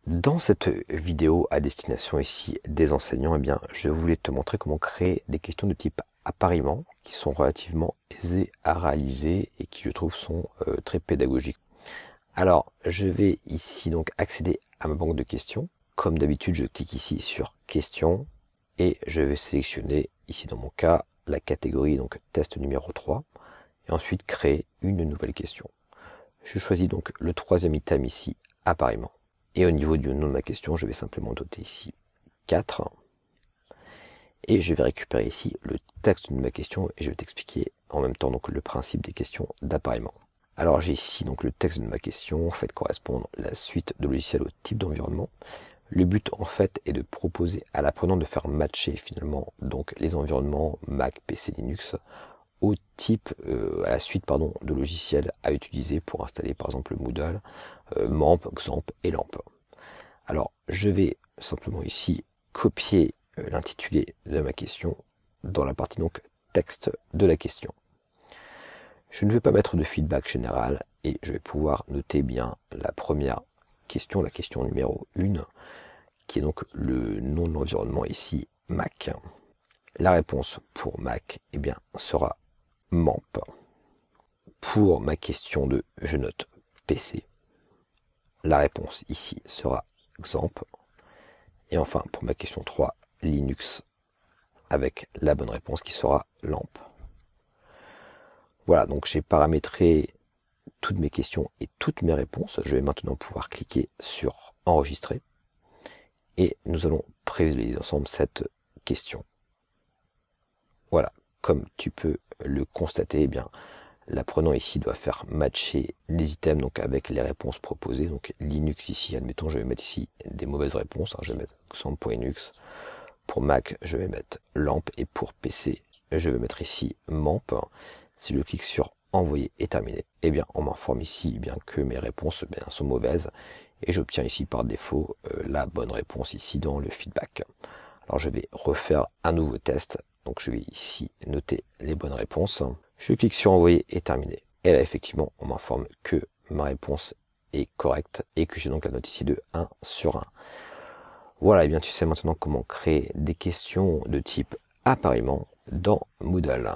Dans cette vidéo à destination ici des enseignants, je voulais te montrer comment créer des questions de type appariement qui sont relativement aisées à réaliser et qui je trouve sont très pédagogiques. Alors je vais ici donc accéder à ma banque de questions. Comme d'habitude, je clique ici sur questions et je vais sélectionner ici dans mon cas la catégorie donc test numéro 3 et ensuite créer une nouvelle question. Je choisis donc le troisième item ici appariement. Et au niveau du nom de ma question, je vais simplement noter ici 4. Et je vais récupérer ici le texte de ma question et je vais t'expliquer en même temps donc le principe des questions d'appariement. Alors j'ai ici donc le texte de ma question, fait correspondre la suite de logiciels au type d'environnement. Le but en fait est de proposer à l'apprenant de faire matcher finalement donc les environnements Mac, PC, Linux au type, à la suite de logiciels à utiliser pour installer par exemple Moodle, MAMP, XAMPP et LAMP. Alors je vais simplement ici copier l'intitulé de ma question dans la partie donc texte de la question. Je ne vais pas mettre de feedback général et je vais pouvoir noter bien la première question, la question numéro 1, qui est donc le nom de l'environnement ici Mac. La réponse pour Mac sera MAMP. Pour ma question 2, je note PC. La réponse ici sera XAMPP. Et enfin, pour ma question 3, Linux, avec la bonne réponse qui sera LAMP. Voilà, donc j'ai paramétré toutes mes questions et toutes mes réponses. Je vais maintenant pouvoir cliquer sur enregistrer. Et nous allons prévisualiser ensemble cette question. Voilà, comme tu peux le constater, l'apprenant ici doit faire matcher les items donc avec les réponses proposées. Donc Linux ici, admettons, je vais mettre ici des mauvaises réponses. Je vais mettre XAMPP.Linux. Pour Mac, je vais mettre LAMP et pour PC, je vais mettre ici MAMP. Si je clique sur envoyer et terminer, on m'informe ici que mes réponses sont mauvaises et j'obtiens ici par défaut la bonne réponse ici dans le feedback. Alors je vais refaire un nouveau test. Donc je vais ici noter les bonnes réponses. Je clique sur envoyer et terminer. Et là effectivement on m'informe que ma réponse est correcte et que j'ai donc la note ici de 1 sur 1. Voilà, tu sais maintenant comment créer des questions de type appariement dans Moodle.